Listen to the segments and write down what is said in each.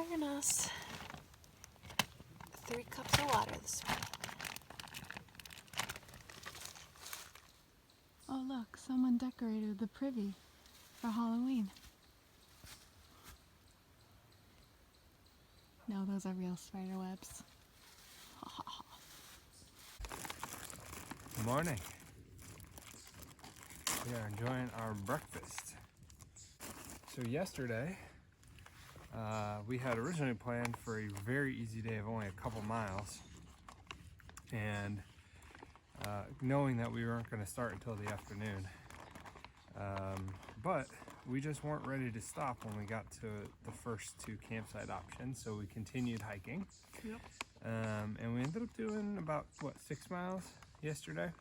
serving us 3 cups of water this morning. Oh look, someone decorated the privy for Halloween. No, those are real spider webs. Good morning. We are enjoying our breakfast. So yesterday, we had originally planned for a very easy day of only a couple miles. And knowing that we weren't going to start until the afternoon. But we just weren't ready to stop when we got to the first 2 campsite options, so we continued hiking. Yep. And we ended up doing about, 6 miles yesterday?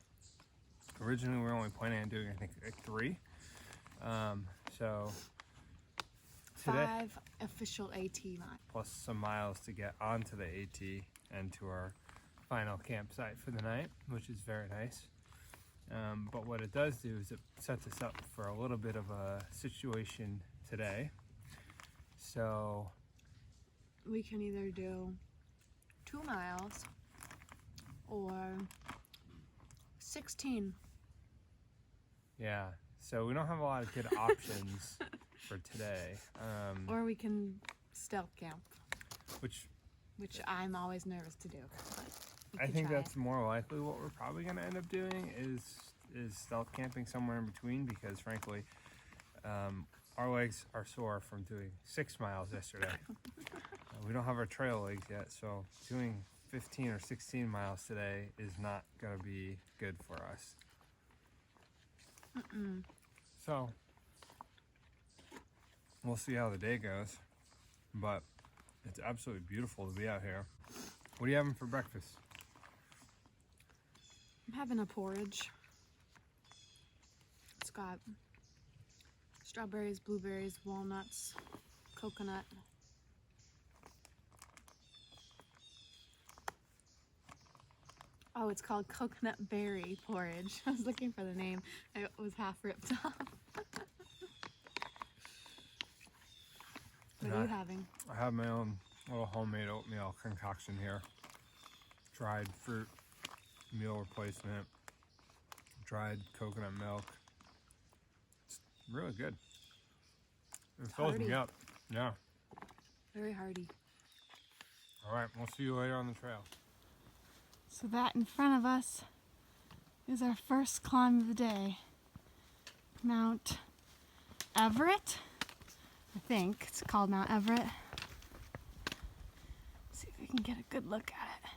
Originally, we were only planning on doing, I think, like 3. So today, 5 official AT miles. plus some miles to get onto the AT and to our final campsite for the night, which is very nice. But what it does do is it sets us up for a little bit of a situation today. So We can either do 2 miles or 16. yeah, so we don't have a lot of good options for today. Or we can stealth camp, Which I'm always nervous to do. But we I could think try that's more likely what we're probably going to end up doing is stealth camping somewhere in between, because frankly, our legs are sore from doing 6 miles yesterday. We don't have our trail legs yet, so doing 15 or 16 miles today is not going to be good for us. So we'll see how the day goes, but it's absolutely beautiful to be out here. What are you having for breakfast? I'm having a porridge. It's got strawberries, blueberries, walnuts, coconut. Oh, it's called coconut berry porridge. I was looking for the name. It was half ripped off. What are you having? I have my own little homemade oatmeal concoction here. Dried fruit, meal replacement, dried coconut milk. It's really good. It fills me Hearty. up. Yeah. Very hearty. All right, we'll see you later on the trail. So that in front of us is our first climb of the day. Mount Everett. I think it's called Mount Everett. See if we can get a good look at it.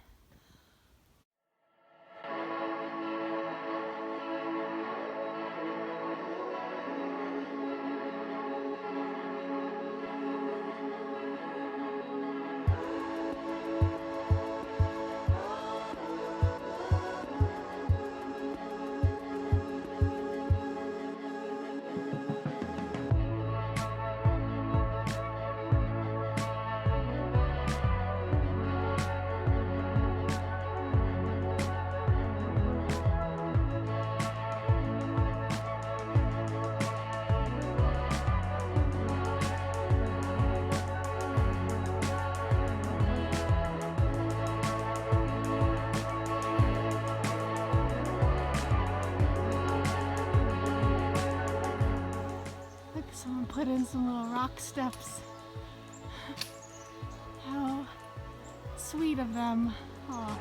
Someone put in some little rock steps. How sweet of them. Aw.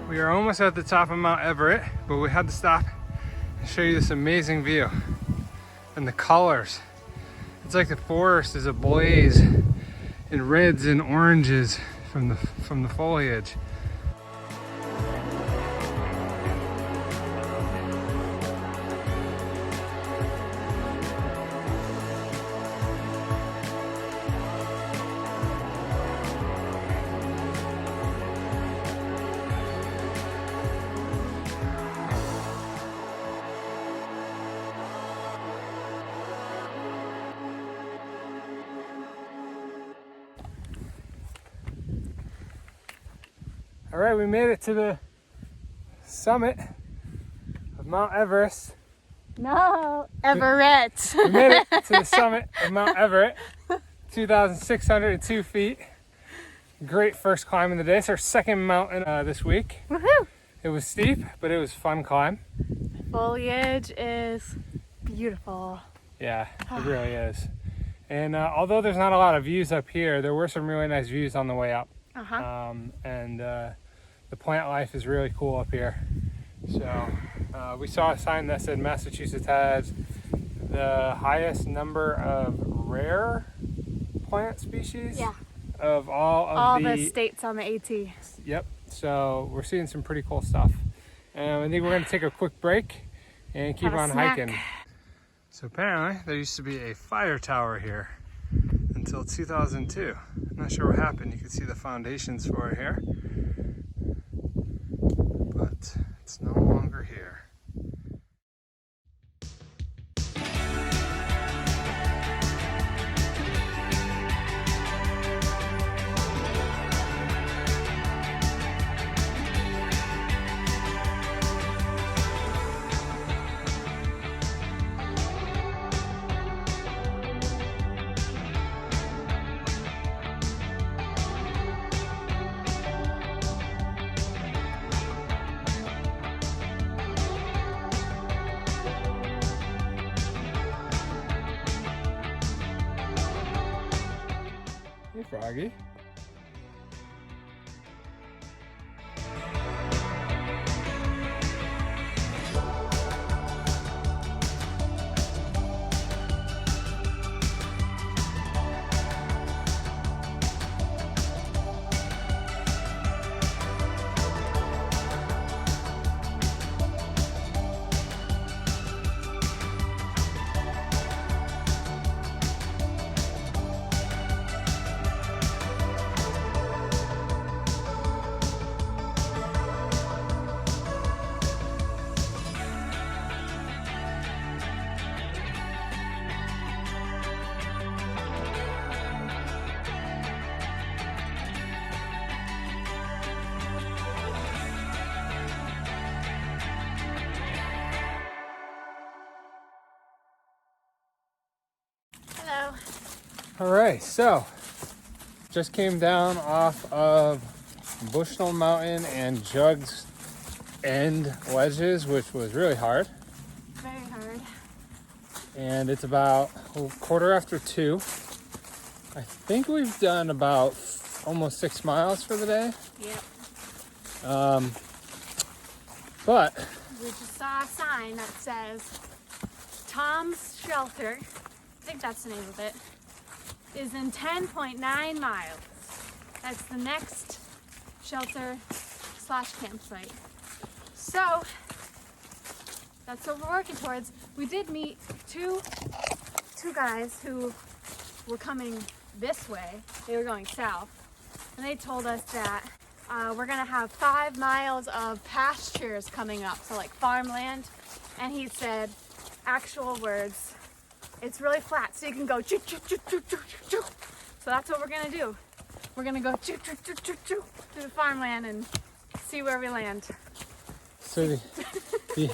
We are almost at the top of Mount Everett, but we had to stop and show you this amazing view. And the colors. It's like the forest is ablaze in reds and oranges from the foliage. All right, we made it to the summit of Mount Everest. No, Everett. We made it to the summit of Mount Everett, 2,602 feet. Great first climb of the day. It's our second mountain this week. Woohoo! It was steep, but it was a fun climb. Foliage is beautiful. Yeah, it really is. And although there's not a lot of views up here, there were some really nice views on the way up. And the plant life is really cool up here. So we saw a sign that said Massachusetts has the highest number of rare plant species of all the states on the AT. Yep. So we're seeing some pretty cool stuff. And I think we're going to take a quick break and keep on hiking. So apparently there used to be a fire tower here until 2002. I'm not sure what happened. You can see the foundations for it here. But it's no longer here. Hey, Froggy. Hello. All right, so just came down off of Bushnell Mountain and Jug's End ledges, which was really hard. Very hard. And it's about a quarter after 2. I think we've done about almost 6 miles for the day. Yep. But We just saw a sign that says Tom's Shelter, I think that's the name of it, is in 10.9 miles. That's the next shelter / campsite. So that's what we're working towards. We did meet two guys who were coming this way. They were going south, and they told us that we're gonna have 5 miles of pastures coming up, so like farmland. And he said, actual words, it's really flat, so you can go choo choo choo choo choo choo. So that's what we're gonna do. We're gonna go choo choo choo choo choo through the farmland and see where we land. so the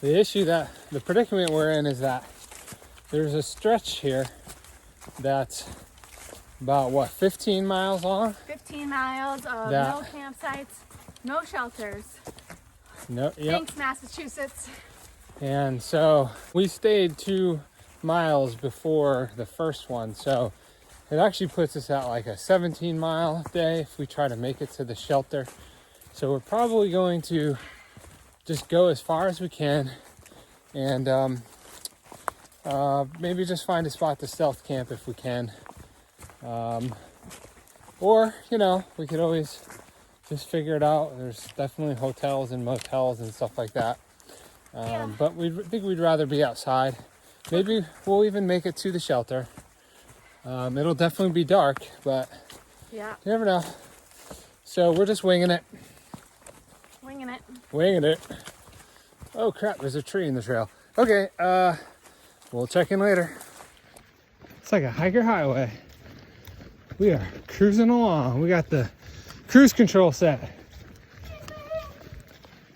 issue, that the predicament we're in, is that there's a stretch here that's about, what, 15 miles long? 15 miles of no campsites, no shelters. No, yep. Thanks, Massachusetts. And so we stayed 2 miles before the first one. So it actually puts us at like a 17-mile day if we try to make it to the shelter. So we're probably going to just go as far as we can and maybe just find a spot to stealth camp if we can. Or, you know, we could always just figure it out. There's definitely hotels and motels and stuff like that. But I think we'd rather be outside. Maybe we'll even make it to the shelter. It'll definitely be dark, but Yeah, you never know. So we're just winging it. Winging it. Oh crap, there's a tree in the trail. Okay, we'll check in later. It's like a hiker highway. We are cruising along. We got the cruise control set.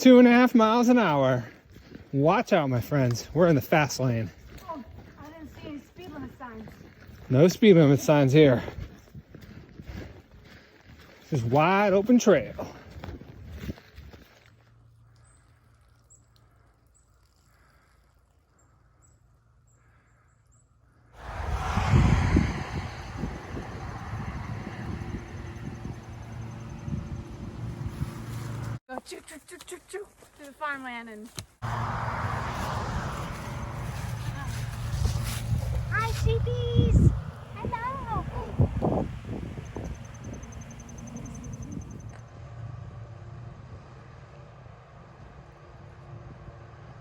2.5 miles an hour. Watch out, my friends. We're in the fast lane. Oh, I didn't see any speed limit signs. No speed limit signs here. Just wide open trail. Go choo choo choo choo choo through the farmland and. Hi, sheepies! Hello!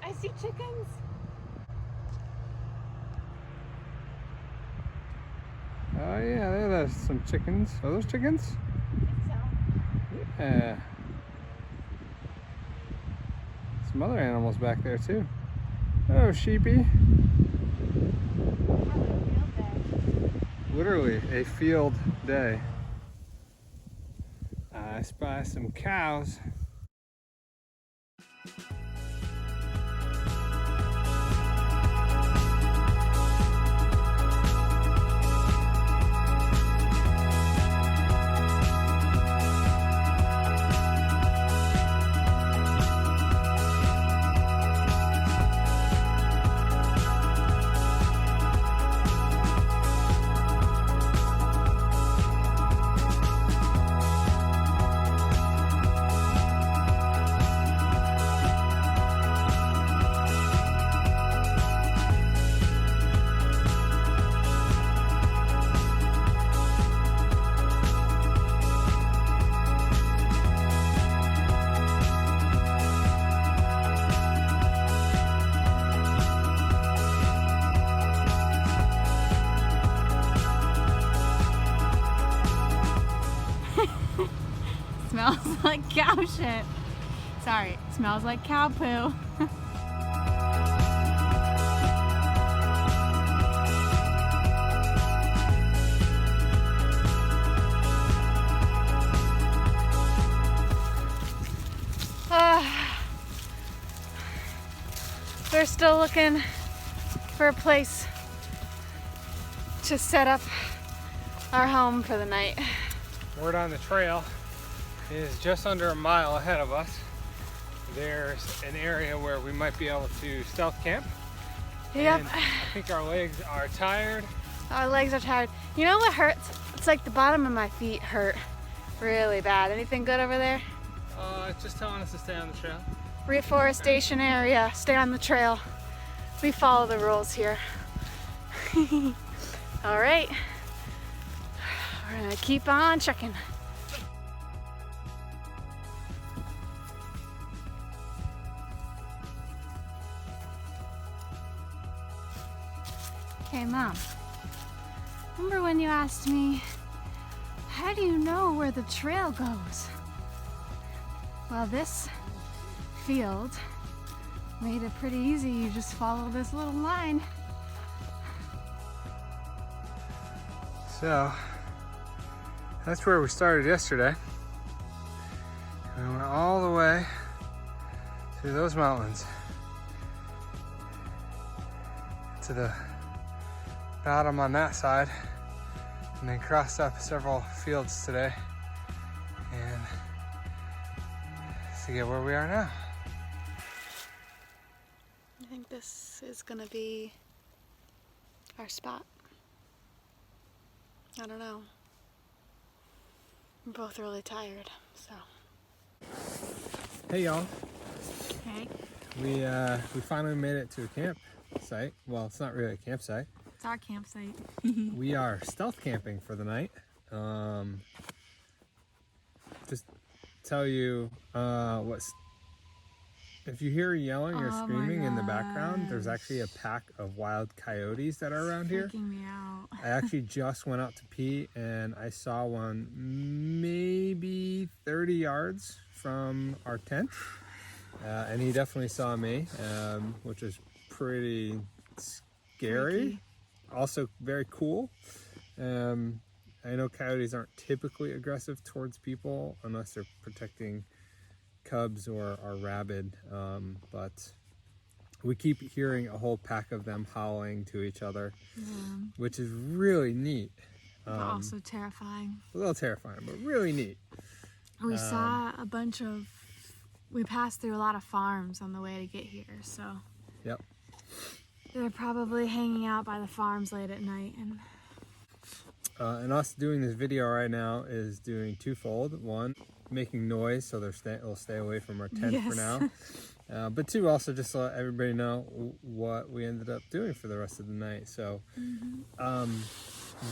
I see chickens. Oh yeah, there's some chickens. Are those chickens? I think so. Yeah. Some other animals back there too. Oh, sheepy. Probably a field day. Literally a field day. I spy some cows. Smells like cow shit. Sorry, it smells like cow poo. We're still looking for a place to set up our home for the night. Word on the trail is just under a mile ahead of us. There's an area where we might be able to stealth camp. Yep. And I think our legs are tired. Our legs are tired. You know what hurts? It's like the bottom of my feet hurt really bad. Anything good over there? It's just telling us to stay on the trail. Reforestation area, stay on the trail. We follow the rules here. All right, we're gonna keep on checking. Hey Mom, remember when you asked me, how do you know where the trail goes? Well, this field made it pretty easy. You just follow this little line. So that's where we started yesterday. We went all the way through those mountains to the bottom on that side, and then crossed up several fields today, and to get where we are now. I think this is gonna be our spot. I don't know. We're both really tired, so. Hey y'all, Hey, we finally made it to a campsite. Well, it's not really a campsite. it's our campsite. We are stealth camping for the night. Just tell you if you hear yelling or Oh my screaming in the background, there's gosh. actually a pack of wild coyotes that are around here. Freaking me out. I actually just went out to pee and I saw one maybe 30 yards from our tent. And he definitely saw me, which was pretty scary. Freaky. Also very cool. I know coyotes aren't typically aggressive towards people unless they're protecting cubs are rabid, but we keep hearing a whole pack of them howling to each other, which is really neat. But also terrifying. A little terrifying, but really neat. We saw a bunch of, we passed through a lot of farms on the way to get here, so. Yep. They're probably hanging out by the farms late at night. And us doing this video right now is doing twofold. One, making noise so they'll stay away from our tent for now. But two, also just to let everybody know what we ended up doing for the rest of the night. So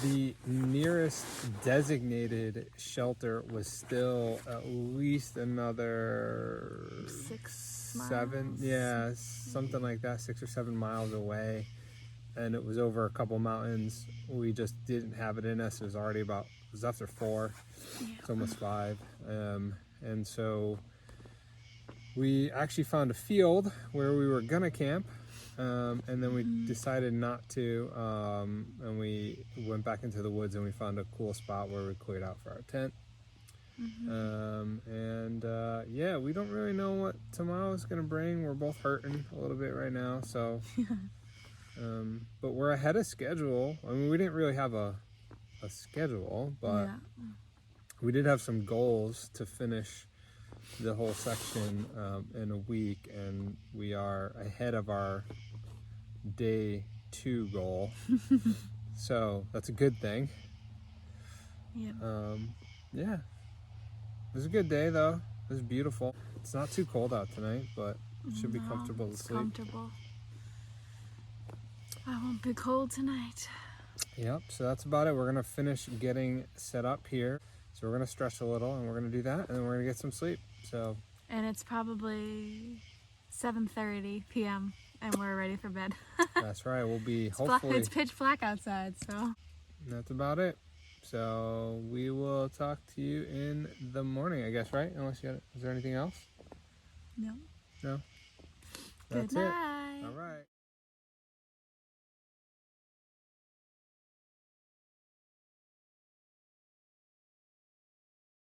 the nearest designated shelter was still at least another 7, yeah, something like that, 6 or 7 miles away. And it was over a couple mountains. We just didn't have it in us. It was already it was after 4. It's almost 5. And so we actually found a field where we were gonna camp. And then we decided not to. And we went back into the woods and we found a cool spot where we cleared out for our tent. Yeah, we don't really know what tomorrow's gonna bring. We're both hurting a little bit right now, so but we're ahead of schedule. I mean, we didn't really have a schedule, but we did have some goals to finish the whole section in a week, and we are ahead of our day 2 goal. So that's a good thing. Yeah, it was a good day though. It was beautiful. It's not too cold out tonight, but it should be comfortable to sleep. Comfortable. I won't be cold tonight. Yep, so that's about it. We're gonna finish getting set up here. So we're gonna stretch a little and we're gonna do that, and then we're gonna get some sleep. So. And it's probably 7:30 p.m. and we're ready for bed. That's right. We'll be hopefully. It's pitch black outside, so. That's about it. So we will talk to you in the morning, I guess, right? Unless is there anything else? No. No. Good night. All right.